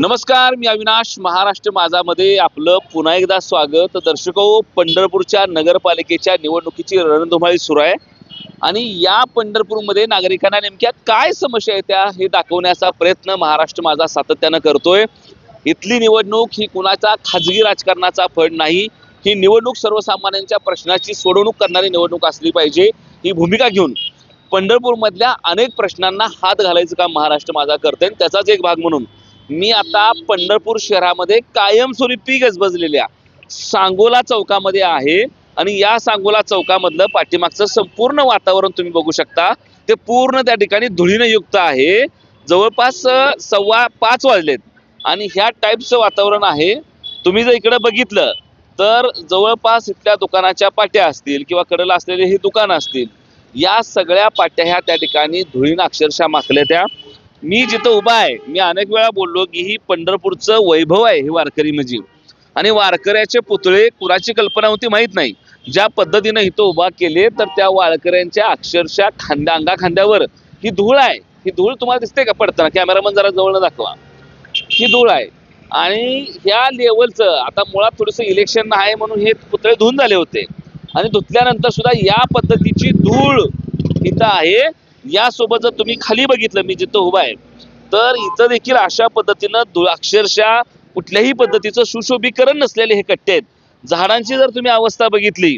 नमस्कार, मी अविनाश. महाराष्ट्र माझामध्ये आपलं पुन्हा एकदा स्वागत. दर्शको, पंढरपूरच्या नगरपालिकेच्या निवडणुकीची रणधुमाळी सुरू आहे आणि या पंढरपूरमध्ये नागरिकांना नेमक्या काय समस्या आहेत त्या हे दाखवण्याचा प्रयत्न महाराष्ट्र माझा सातत्यानं करतोय. इथली निवडणूक ही कुणाचा खाजगी राजकारणाचा फड नाही. ही निवडणूक सर्वसामान्यांच्या प्रश्नाची सोडवणूक करणारी निवडणूक असली पाहिजे, ही भूमिका घेऊन पंढरपूरमधल्या अनेक प्रश्नांना हात घालायचं काम महाराष्ट्र माझा करतोय. त्याचाच एक भाग म्हणून मी आता पंढरपूर शहरामध्ये कायमस्वरूपी गजबजलेल्या सांगोला चौकामध्ये आहे आणि या सांगोला चौकामधलं पाठीमागचं संपूर्ण वातावरण तुम्ही बघू शकता. ते पूर्ण त्या ठिकाणी धुळीने युक्त आहे. जवळपास 5:15 वाजलेत आणि ह्या टाईपचं वातावरण आहे. तुम्ही जर इकडे बघितलं तर जवळपास इथल्या दुकानाच्या पाट्या असतील किंवा कडेला असलेले हे दुकानं असतील, या सगळ्या पाट्या ह्या त्या ठिकाणी धुळीनं अक्षरशः माखल्या. त्या मी जिथं उभा आहे, मी अनेक वेळा बोललो की ही पंढरपूरचं वैभव आहे हे वारकरी म्हणजे. आणि वारकऱ्याचे पुतळे कुणाची कल्पना होती माहीत नाही, ज्या पद्धतीनं इथं उभा केले तर त्या वारकऱ्यांच्या अक्षरशः अंगा खांद्यावर ही धूळ आहे. ही धूळ तुम्हाला दिसते का पडताना? कॅमेरामन जरा जवळ दाखवा. ही धूळ आहे आणि ह्या लेवलचं आता मुळात थोडंसं इलेक्शन आहे म्हणून हे पुतळे धुवून झाले होते आणि धुतल्यानंतर सुद्धा या पद्धतीची धूळ इथं आहे. यासोबत जर तुम्ही खाली बघितलं, मी जिथं उभा आहे, तर इथं देखील अशा पद्धतीनं अक्षरशः कुठल्याही पद्धतीचं सुशोभीकरण नसलेले हे कट्टे आहेत. झाडांची जर तुम्ही अवस्था बघितली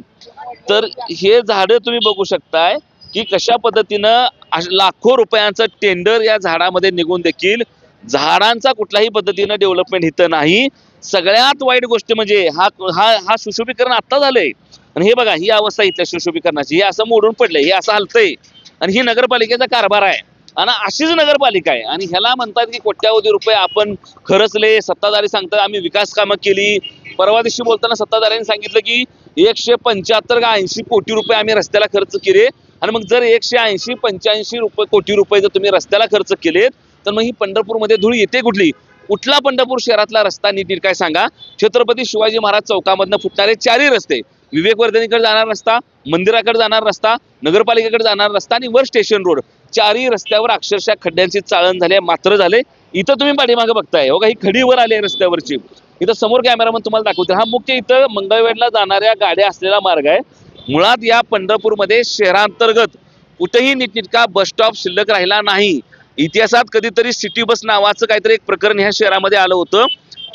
तर हे झाडं तुम्ही बघू शकताय की कशा पद्धतीनं लाखो रुपयांचं टेंडर या झाडामध्ये निघून देखील झाडांचा कुठल्याही पद्धतीनं डेव्हलपमेंट इथं नाही. सगळ्यात वाईट गोष्ट म्हणजे हा सुशोभीकरण आता झालंय आणि हे बघा ही अवस्था इथल्या सुशोभीकरणाची. हे असं मोडून पडलंय, हे असं हलतंय आणि ही नगरपालिकेचा कारभार आहे आणि अशीच नगरपालिका आहे. आणि ह्याला म्हणतात की कोट्यावधी रुपये आपण खर्चले. सत्ताधारी सांगतात आम्ही विकास कामं केली. परवा दिवशी बोलताना सत्ताधाऱ्यांनी सांगितलं की 175 का 80 कोटी रुपये आम्ही रस्त्याला खर्च केले. आणि मग जर 180-85 कोटी रुपये जर तुम्ही रस्त्याला खर्च केलेत तर मग ही पंढरपूरमध्ये धूळ येते कुठली? कुठला पंढरपूर शहरातला रस्ता नीट काय सांगा? छत्रपती शिवाजी महाराज चौकामधनं फुटणारे 4ही रस्ते, विवेकवर्धिनीकडे जाणार रस्ता, मंदिराकडे जाणार रस्ता, नगरपालिकेकडे जाणार रस्ता आणि वर स्टेशन रोड, 4ही रस्त्यावर अक्षरशः खड्ड्यांची चाळण झाली, मात्र झाले. इथं तुम्ही पाठीमागे बघताय हो का, ही खडीवर आली आहे रस्त्यावरची. इथं समोर कॅमेरामन तुम्हाला दाखवते. हा मुख्य इथं मंगळवेढला जाणाऱ्या गाड्या असलेला मार्ग आहे. मुळात या पंढरपूरमध्ये शहरांतर्गत कुठेही नीटनेटका बस स्टॉप शिल्लक राहिला नाही. इतिहासात कधीतरी सिटी बस नावाचं काहीतरी एक प्रकरण ह्या शहरामध्ये आलं होतं,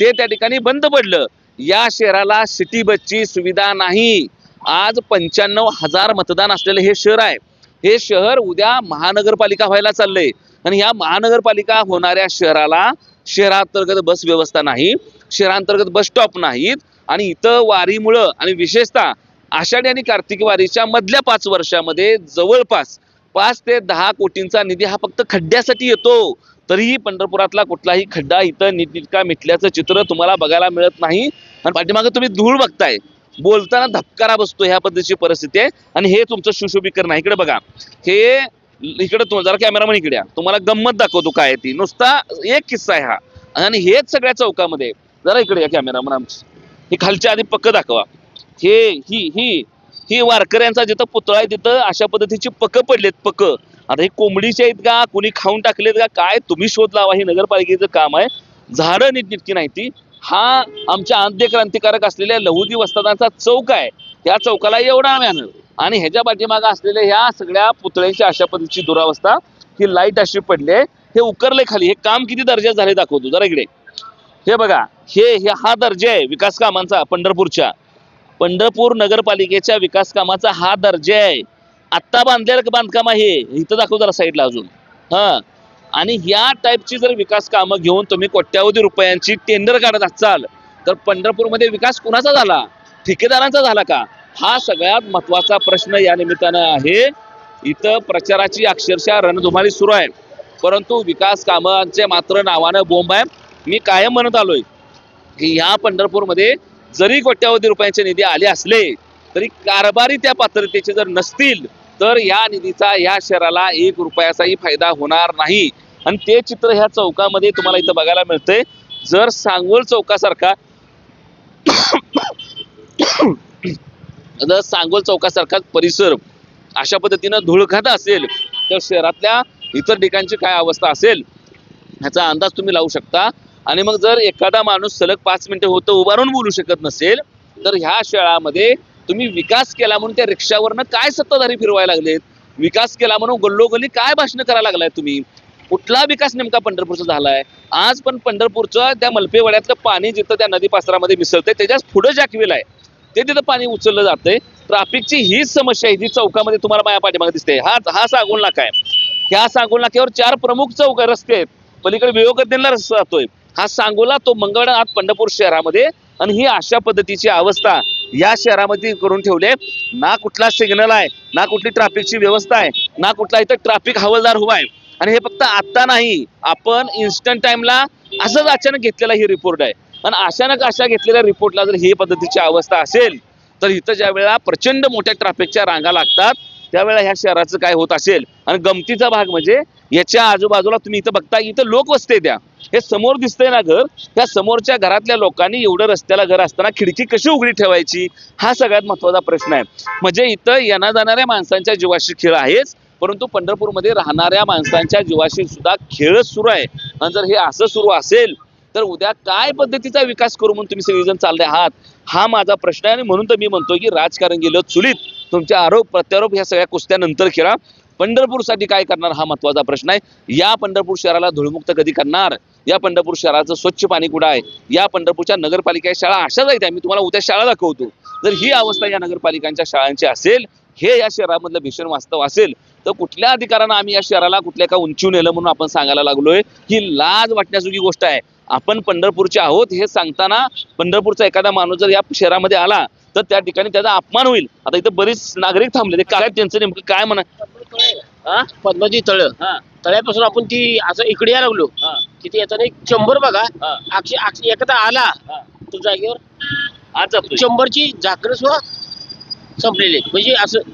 ते त्या ठिकाणी बंद पडलं. या शहराला सिटी बसची सुविधा नाही. आज 95,000 मतदान असलेलं हे शहर आहे. हे शहर उद्या महानगरपालिका व्हायला चाललंय आणि ह्या महानगरपालिका होणाऱ्या शहराला शहरांतर्गत बस व्यवस्था नाही, शहरांतर्गत बस स्टॉप नाहीत. आणि इथं वारीमुळं आणि विशेषतः आषाढी आणि कार्तिकी वारीच्या मधल्या 5 वर्षामध्ये जवळपास 5 ते 10 कोटींचा निधी हा फक्त खड्ड्यासाठी येतो. तरीही पंढरपुरातला कुठलाही खड्डा इथं नीटनेटका मिटल्याचं चित्र तुम्हाला बघायला मिळत नाही. आणि पाठीमागे तुम्ही धूळ बघताय, बोलताना धपकारा बसतो, ह्या पद्धतीची परिस्थिती आहे. आणि हे तुमचं सुशोभीकरण आहे. इकडे बघा, हे इकडे जरा कॅमेरामन इकडे या, तुम्हाला गंमत दाखवतो काय ती. नुसता एक किस्सा आहे हा आणि हेच सगळ्या चौकामध्ये. जरा इकडे या कॅमेरामन, आमची हे खालच्या आधी पक्क दाखवा. हे ही वारकऱ्यांचा जिथं पुतळा आहे तिथं अशा पद्धतीची पक्क पडलेत. पक्क आता हे कोंबडीचे आहेत का, कुणी खाऊन टाकलेत का काय, तुम्ही शोध लावा. हे नगरपालिकेचं काम आहे. झाडं नीटनेटकी नाही ती. हा आमच्या आद्य क्रांतिकारक असलेल्या लहुदी वस्तादांचा चौक आहे. या चौकाला एवढा मॅनर आणि ह्याच्या पाठीमागे असलेल्या ह्या सगळ्या पुतळ्यांची अशा पद्धतीची दुरावस्था. ही लाईट अशी पडले, हे उकरले खाली. हे काम किती दर्जा झाले दाखवतो जरा इकडे. हे बघा, हा दर्जा आहे विकास कामांचा. पंढरपूर नगरपालिकेच्या विकास कामाचा हा दर्जा आहे. आत्ता बांधलेलं बांधकाम आहे, इथं दाखव जरा साईडला अजून. आणि या टाईपची जर विकास कामं घेऊन तुम्ही कोट्यावधी रुपयांची टेंडर काढत असाल तर पंढरपूरमध्ये विकास कुणाचा झाला? ठेकेदारांचा झाला का? हा सगळ्यात महत्वाचा प्रश्न या निमित्तानं आहे. इथं प्रचाराची अक्षरशः रणधुमाळी सुरू आहे, परंतु विकास कामांचे मात्र नावानं बोंब आहे. मी कायम म्हणत आलोय की ह्या पंढरपूरमध्ये जरी कोट्यावधी रुपयांचे निधी आले असले तरी कारभारी त्या पात्रतेचे जर नसतील तर या निधीचा या शहराला 1 रुपयाचाही फायदा होणार नाही. आणि ते चित्र ह्या चौकामध्ये तुम्हाला इथं बघायला मिळतंय. जर सांगोल चौकासारखा परिसर अशा पद्धतीनं धुळखात असेल तर शहरातल्या इतर ठिकाणची काय अवस्था असेल ह्याचा अंदाज तुम्ही लावू शकता. आणि मग जर एखादा माणूस सलग 5 मिनिटं होतं उभारून बोलू शकत नसेल तर ह्या शहरामध्ये तुम्ही विकास केला म्हणून त्या रिक्षावरनं काय सत्ताधारी फिरवायला लागलेत, विकास केला म्हणून गल्लोगल्ली काय भाषण करायला लागलाय तुम्ही, कुठला विकास नेमका पंढरपूरचा झालाय? आज पण पंढरपूरचं त्या मलपेवाड्यातलं पाणी जिथं त्या नदी पात्रामध्ये मिसळतंय त्याच्याच पुढे जॅकवेल आहे, ते तिथं पाणी उचललं जातंय. ट्रॅफिकची हीच समस्या आहे जी चौकामध्ये तुम्हाला माझ्या पाठीमागे दिसते. हा सांगोल नाका आहे. ह्या सांगोल नाक्यावर 4 प्रमुख चौक रस्ते आहेत. पलीकडे विवेकानंदला रस्ता जातोय. हा सांगोला तो मंगळवार आज पंढरपूर शहरामध्ये, आणि ही अशा पद्धतीची अवस्था या शहरामध्ये करून ठेवले. ना कुठला सिग्नल आहे, ना कुठली ट्रॅफिकची व्यवस्था आहे, ना कुठला इथं ट्रॅफिक हवालदार उभा आहे. आणि हे फक्त आता नाही, आपण इन्स्टंट टाइमला असंच अचानक घेतलेला ही रिपोर्ट आहे. आणि अचानक अशा घेतलेल्या रिपोर्टला जर ही पद्धतीची अवस्था असेल तर इथं ज्या वेळेला प्रचंड मोठ्या ट्रॅफिकच्या रांगा लागतात त्यावेळेला ह्या शहराचं काय होत असेल. आणि गमतीचा भाग म्हणजे याच्या आजूबाजूला तुम्ही इथं बघता, इथं लोक वसते त्या, हे समोर दिसतंय ना घर, त्या समोरच्या घरातल्या लोकांनी एवढं रस्त्याला घर असताना खिडकी कशी उघडी ठेवायची, हा सगळ्यात महत्वाचा प्रश्न आहे. म्हणजे इथं येण्या जाणाऱ्या माणसांच्या जीवाशी खेळ आहेच, परंतु पंढरपूरमध्ये राहणाऱ्या माणसांच्या जीवाशी सुद्धा खेळच सुरू आहे. आणि जर हे असं सुरू असेल तर उद्या काय पद्धतीचा विकास करू म्हणून तुम्ही सगळेजण चालले आहात, हा माझा प्रश्न आहे. आणि म्हणून तर मी म्हणतो की राजकारण गेलं चुलीत, तुमच्या आरोप प्रत्यारोप ह्या सगळ्या कुस्त्या नंतर खेळा. पंढरपूरसाठी काय करणार हा महत्वाचा प्रश्न आहे. या पंढरपूर शहराला धूळमुक्त कधी करणार, या पंढरपूर शहराचं स्वच्छ पाणी कुठं आहे, या पंढरपूरच्या नगरपालिका शाळा अशाच आहेत, मी तुम्हाला उद्या शाळा दाखवतो. जर ही अवस्था या नगरपालिकांच्या शाळांची असेल, हे या शहरामधलं भीषण वास्तव असेल, तर कुठल्या अधिकारानं आम्ही या शहराला कुठल्या का उंचीवर नेलं म्हणून आपण सांगायला लागलोय, ही लाज वाटण्याजोगी गोष्ट आहे. आपण पंढरपूरचे आहोत हे सांगताना काढण्याचा एखादा माणूस जर या शहरामध्ये आला तर त्या ठिकाणी त्याचा अपमान होईल. आता इथं बरेच नागरिक थांबले, ते काय त्यांचं नेमकं काय म्हणा, पद्माजी तळ्यापासून आपण ती असं इकडे यायला लागलो, तिथे येताना एक चंबर बघा, एखादा आला तो जागेवर आज चंबरची झाकणं सुद्धा संपलेले, म्हणजे असं.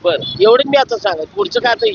बरं, एवढंच मी आता सांगा, पुढचं काय आता